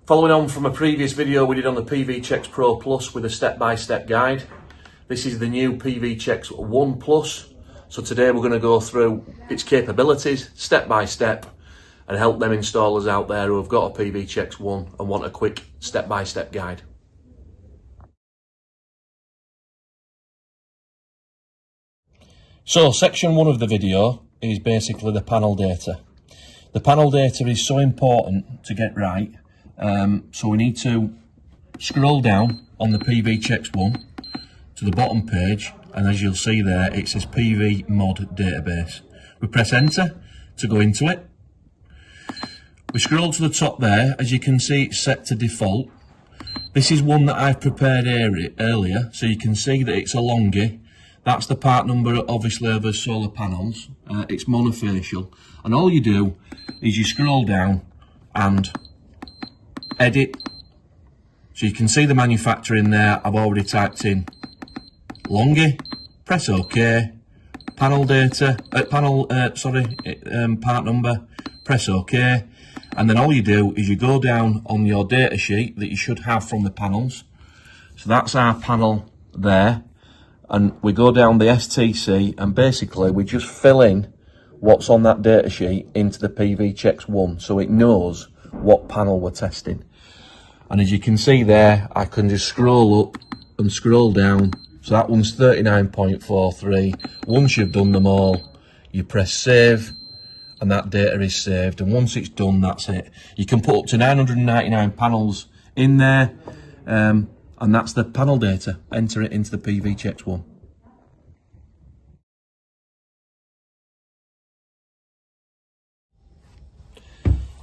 Following on from a previous video we did on the PVCheckS Pro Plus with a step-by-step guide, this is the new PVCheckS One Plus. So today we're going to go through its capabilities step by step and help them installers out there who have got a PVCheckS One and want a quick step-by-step guide. So section 1 of the video is basically the panel data. The panel data is so important to get right. So we need to scroll down on the PVCheckS One to the bottom page, and as you'll see there it says PV mod database. We press enter to go into it. We scroll to the top there. As you can see, it's set to default. This is one that I've prepared earlier, so you can see that it's a longie. That's the part number obviously of the solar panels. It's monofacial, and all you do is you scroll down and edit. So you can see the manufacturer in there. I've already typed in longie, press OK, panel data, part number, press OK, and then all you do is you go down on your data sheet that you should have from the panels. So that's our panel there, and we go down the STC, and basically we just fill in what's on that data sheet into the PVCheckS One so it knows what panel we're testing. And as you can see there, I can just scroll up and scroll down. So that one's 39.43. Once you've done them all, you press save, and that data is saved. And once it's done, that's it. You can put up to 999 panels in there, and that's the panel data. Enter it into the PVCheckS One.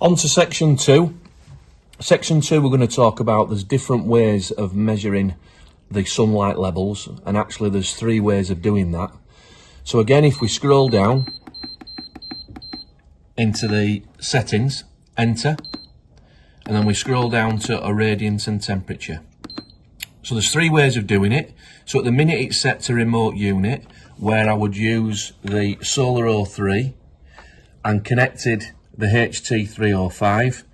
On to section 2. Section 2, we're going to talk about there's different ways of measuring the sunlight levels, and actually there's 3 ways of doing that. So again, if we scroll down into the settings, enter, and then we scroll down to irradiance and temperature. So there's 3 ways of doing it. So at the minute it's set to remote unit, where I would use the Solar 03 and connected the HT305.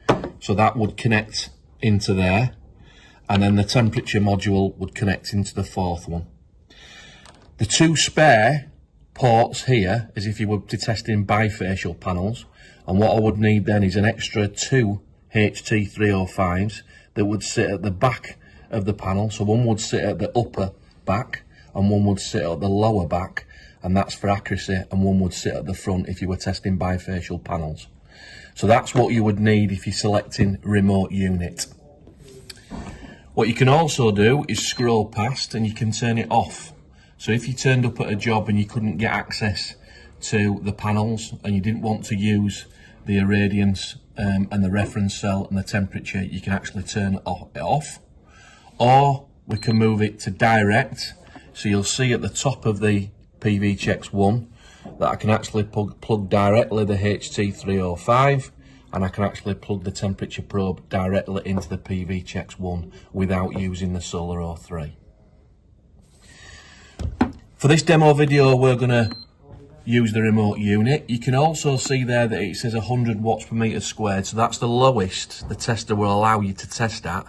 So that would connect into there, and then the temperature module would connect into the 4th one. The 2 spare ports here is if you were to test in bifacial panels, and what I would need then is an extra 2 HT305s that would sit at the back of the panel. So one would sit at the upper back and one would sit at the lower back, and that's for accuracy, and one would sit at the front if you were testing bifacial panels. So that's what you would need if you're selecting remote unit. What you can also do is scroll past and you can turn it off. So if you turned up at a job and you couldn't get access to the panels and you didn't want to use the irradiance and the reference cell and the temperature, you can actually turn it off. Or we can move it to direct. So you'll see at the top of the PVCheckS One that I can actually plug directly the HT305, and I can actually plug the temperature probe directly into the PVCheckS One without using the Solar 03. For this demo video, we're going to use the remote unit. You can also see there that it says 100 watts per meter squared, so that's the lowest the tester will allow you to test at.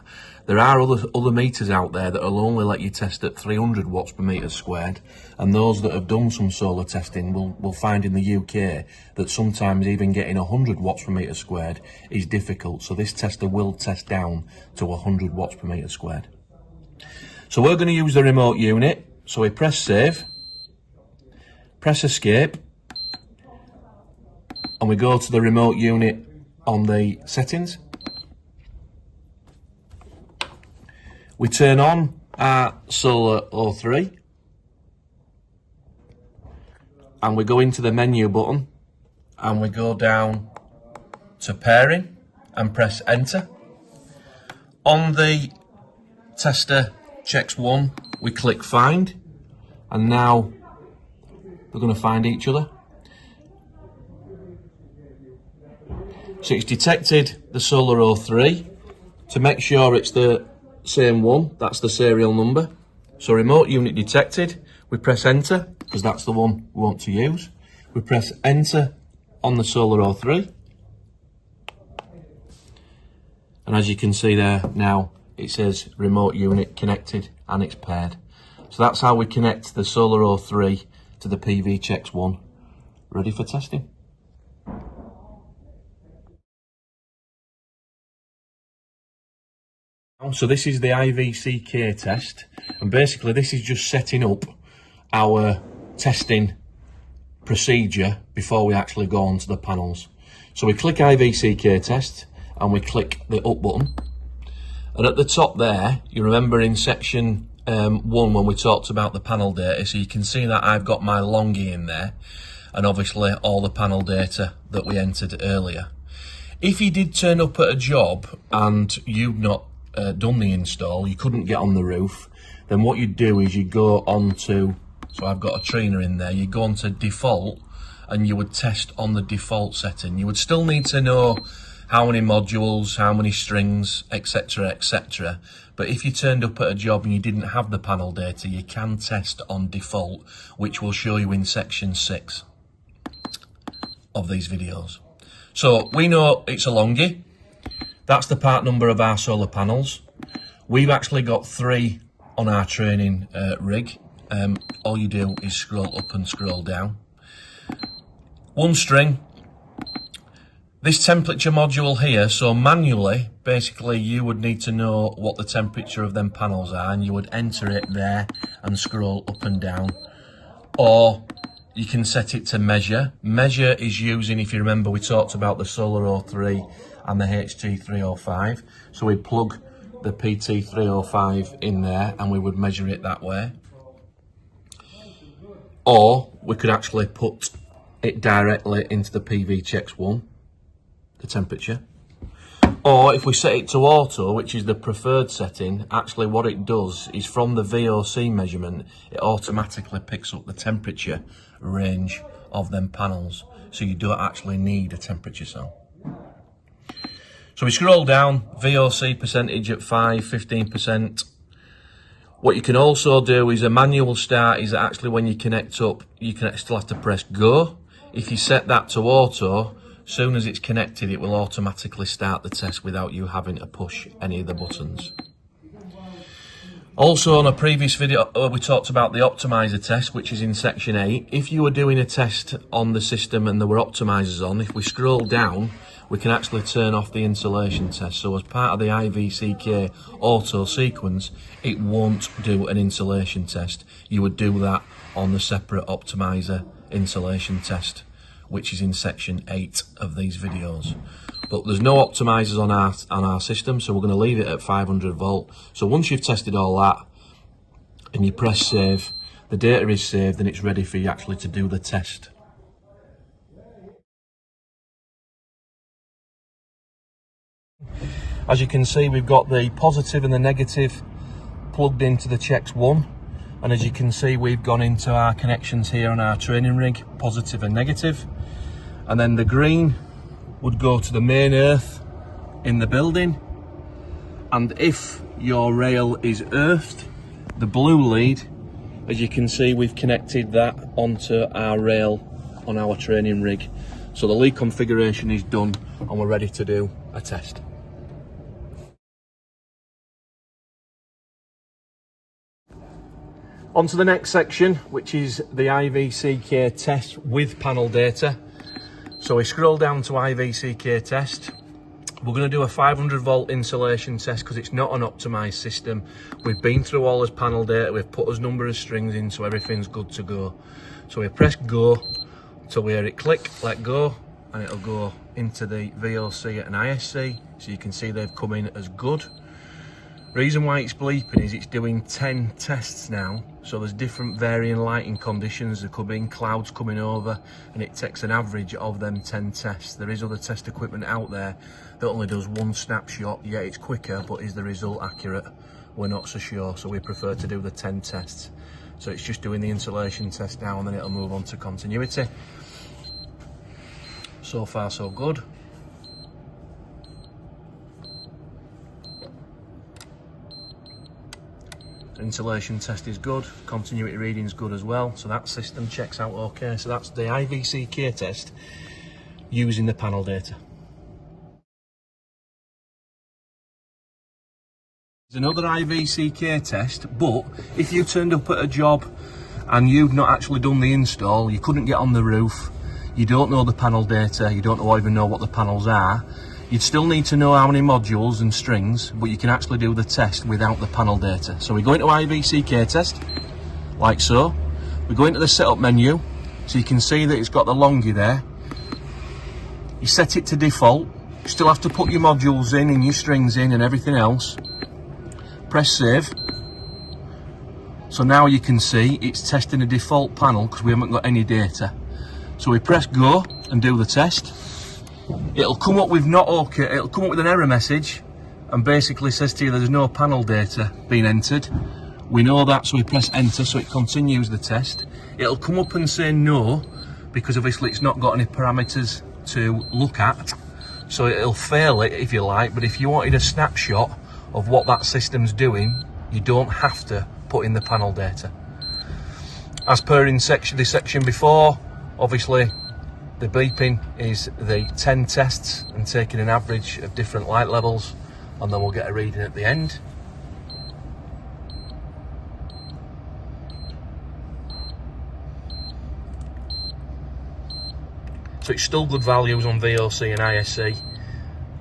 There are other meters out there that will only let you test at 300 watts per meter squared, and those that have done some solar testing will find in the UK that sometimes even getting 100 watts per meter squared is difficult. So this tester will test down to 100 watts per meter squared. So we're going to use the remote unit. So we press save, press escape, and we go to the remote unit on the settings. We turn on our Solar 03 and we go into the menu button and we go down to pairing and press enter. On the tester CheckS One, we click find, and now we're going to find each other. So it's detected the Solar 03. To make sure it's the same one, that's the serial number. So remote unit detected, we press enter because that's the one we want to use. We press enter on the Solar 03, And as you can see there now, it says remote unit connected and it's paired. So that's how we connect the Solar 03 to the PVCheckS One, ready for testing. So this is the IVCK test, and basically this is just setting up our testing procedure before we actually go on to the panels. So we click IVCK test and we click the up button, and at the top there, you remember in section 1 when we talked about the panel data, so you can see that I've got my longy in there and obviously all the panel data that we entered earlier. If you did turn up at a job and you've not done the install, you couldn't get on the roof, then what you'd do is you go on to, so I've got a trainer in there, you go on to default and you would test on the default setting. You would still need to know how many modules, how many strings, etc, etc, but if you turned up at a job and you didn't have the panel data, you can test on default, which we'll show you in section 6 of these videos. So we know it's a longy. That's the part number of our solar panels. We've actually got 3 on our training rig. All you do is scroll up and scroll down. 1 string. This temperature module here, so manually, basically you would need to know what the temperature of them panels are, and you would enter it there and scroll up and down. Or you can set it to measure. Measure is using, if you remember, we talked about the Solar 03 and the HT305. So we'd plug the PT305 in there and we would measure it that way. Or we could actually put it directly into the PVCheckS One, the temperature. Or if we set it to auto, which is the preferred setting, actually what it does is from the VOC measurement, it automatically picks up the temperature range of them panels. So you don't actually need a temperature cell. So we scroll down, VOC percentage at 5, 15%. What you can also do is a manual start is actually when you connect up, you can still have to press go. If you set that to auto, soon as it's connected, it will automatically start the test without you having to push any of the buttons. Also, on a previous video, we talked about the optimizer test, which is in section 8. If you were doing a test on the system and there were optimizers on, if we scroll down, we can actually turn off the insulation test. So as part of the IVCK auto sequence, it won't do an insulation test. You would do that on the separate optimizer insulation test, which is in section 8 of these videos. But there's no optimizers on our system, so we're going to leave it at 500 volt. So once you've tested all that and you press save, the data is saved and it's ready for you actually to do the test. As you can see, we've got the positive and the negative plugged into the CheckS One, and as you can see, we've gone into our connections here on our training rig, positive and negative, and then the green would go to the main earth in the building, and if your rail is earthed, the blue lead, as you can see, we've connected that onto our rail on our training rig. So the lead configuration is done and we're ready to do a test. On to the next section, which is the IVCK test with panel data. So we scroll down to IVCK test. We're going to do a 500 volt insulation test because it's not an optimized system. We've been through all this panel data, we've put as number of strings in, so everything's good to go. So we press go to where it click, let go, and it'll go into the VOC and ISC. So you can see they've come in as good. Reason why it's bleeping is it's doing 10 tests now, so there's different varying lighting conditions. There could be clouds coming over, and it takes an average of them 10 tests. There is other test equipment out there that only does one snapshot. Yeah, it's quicker, but is the result accurate? We're not so sure, so we prefer to do the 10 tests. So it's just doing the insulation test now, and then it'll move on to continuity. So far so good. Insulation test is good, continuity reading is good as well, so that system checks out okay. So that's the IVCK test using the panel data. Another IVCK test, but if you turned up at a job and you've not actually done the install, you couldn't get on the roof, you don't know the panel data, you don't even know what the panels are, you'd still need to know how many modules and strings, but you can actually do the test without the panel data. So we go into IVCK test, like so. We go into the setup menu, so you can see that it's got the longy there. You set it to default, you still have to put your modules in and your strings in and everything else. Press save. So now you can see it's testing a default panel because we haven't got any data. So we press go and do the test. It'll come up with not okay, it'll come up with an error message and basically says to you there's no panel data being entered. We know that, so we press enter so it continues the test. It'll come up and say no because obviously it's not got any parameters to look at. So it'll fail it if you like, but if you wanted a snapshot of what that system's doing, you don't have to put in the panel data. As per in this section before, obviously the beeping is the 10 tests and taking an average of different light levels, and then we'll get a reading at the end. So it's still good values on VOC and ISC.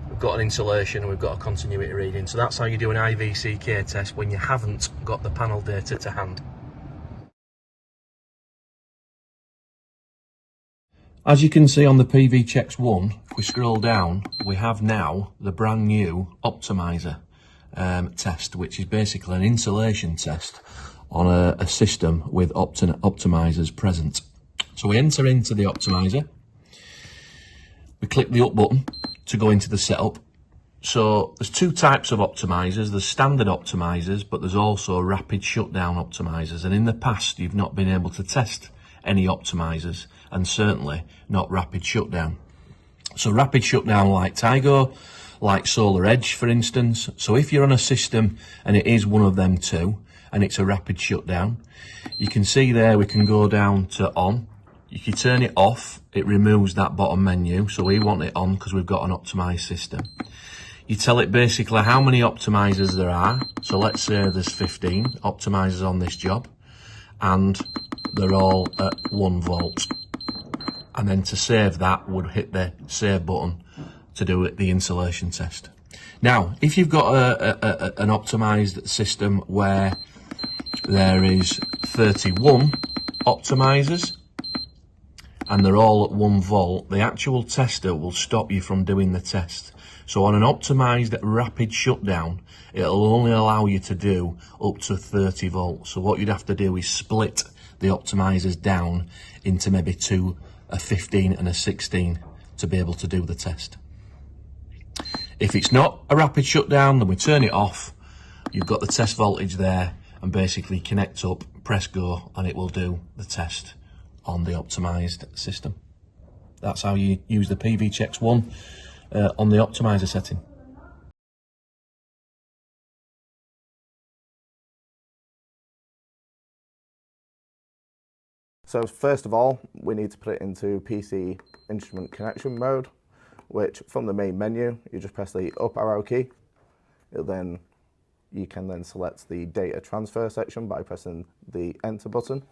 We've got an insulation and we've got a continuity reading. So that's how you do an IVCK test when you haven't got the panel data to hand. As you can see on the PVCheckS One, if we scroll down, we have now the brand new optimizer test, which is basically an insulation test on a system with optimizers present. So we enter into the optimizer. We click the up button to go into the setup. So there's two types of optimizers. There's standard optimizers, but there's also rapid shutdown optimizers. And in the past, you've not been able to test any optimizers, and certainly not rapid shutdown. So rapid shutdown like Tygo, like Solar Edge, for instance. So if you're on a system and it is one of them two, and it's a rapid shutdown, you can see there we can go down to on. If you turn it off, it removes that bottom menu. So we want it on because we've got an optimized system. You tell it basically how many optimizers there are. So let's say there's 15 optimizers on this job, and they're all at 1 volt. And then to save that, would hit the save button to do the insulation test. Now, if you've got an optimized system where there is 31 optimizers, and they're all at 1 volt, the actual tester will stop you from doing the test. So on an optimized rapid shutdown, it'll only allow you to do up to 30 volts. So what you'd have to do is split the optimizers down into maybe two, a 15 and a 16, to be able to do the test. If it's not a rapid shutdown, then we turn it off. You've got the test voltage there, and basically connect up, press go, and it will do the test on the optimized system. That's how you use the PVCheckS One on the optimizer setting. So first of all, we need to put it into PC instrument connection mode, which from the main menu, you just press the up arrow key. You can then select the data transfer section by pressing the enter button.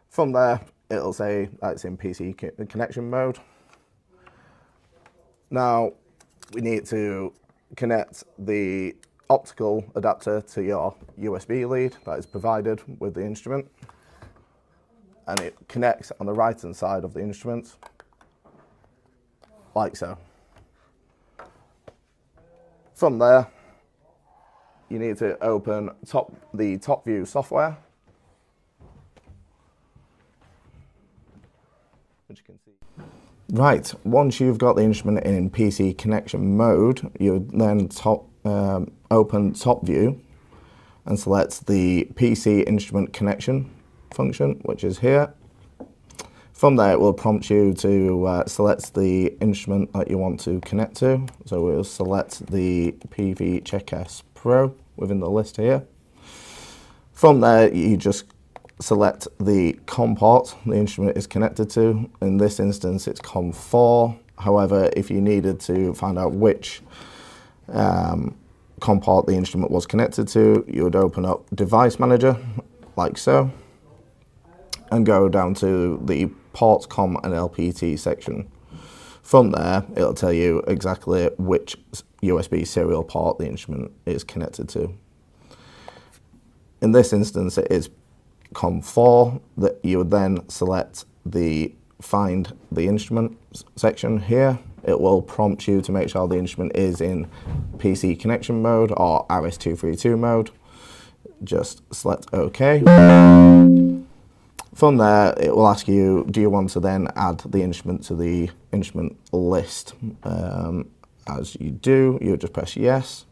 From there, it'll say that it's in PC connection mode. Now, we need to connect the optical adapter to your USB lead that is provided with the instrument. And it connects on the right hand side of the instrument, like so. From there, you need to open the top view software, which you can see. Right, once you've got the instrument in PC connection mode, you then open top view and select the PC instrument connection function, which is here. From there, it will prompt you to select the instrument that you want to connect to. So we'll select the PVCheckS Pro within the list here. From there, you just select the COM port the instrument is connected to. In this instance, it's COM4. However, if you needed to find out which COM port the instrument was connected to, you would open up Device Manager, like so, and go down to the Ports, COM and LPT section. From there, it'll tell you exactly which USB serial port the instrument is connected to. In this instance, it is COM4, that you would then select the Find the Instrument section here. It will prompt you to make sure the instrument is in PC connection mode or RS-232 mode. Just select OK. From there, it will ask you, do you want to then add the instrument to the instrument list? As you do, you just press yes.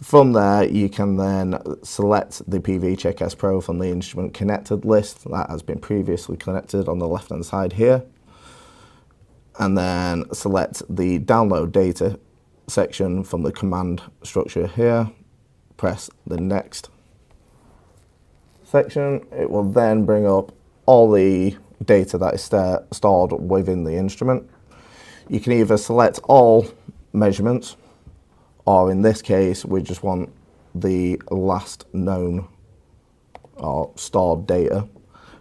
From there, you can then select the PVCheckS Pro from the instrument connected list that has been previously connected on the left-hand side here. And then select the download data section from the command structure here. Press the next section. It will then bring up all the data that is stored within the instrument. You can either select all measurements, or in this case, we just want the last known or stored data,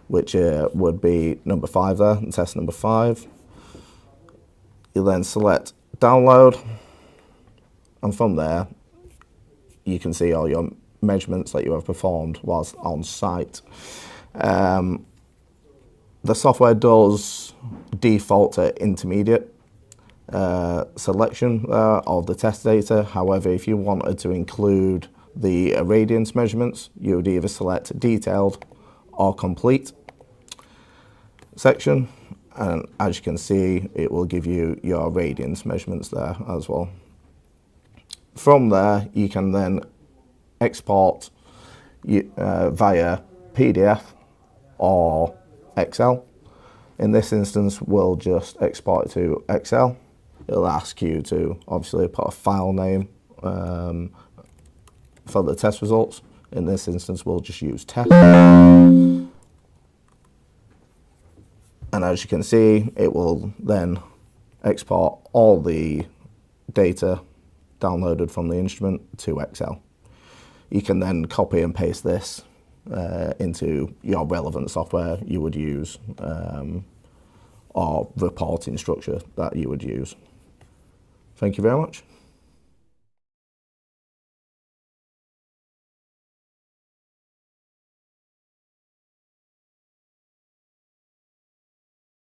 which would be number 5 there, test number 5. You then select download, and from there, you can see all your measurements that you have performed whilst on site. The software does default to intermediate selection of the test data. However, if you wanted to include the irradiance measurements, you would either select detailed or complete section, and as you can see, it will give you your irradiance measurements there as well. From there, you can then export via PDF or Excel. In this instance, we'll just export it to Excel. It'll ask you to obviously put a file name for the test results. In this instance, we'll just use test. And as you can see, it will then export all the data downloaded from the instrument to Excel. You can then copy and paste this into your relevant software you would use, or reporting structure that you would use. Thank you very much.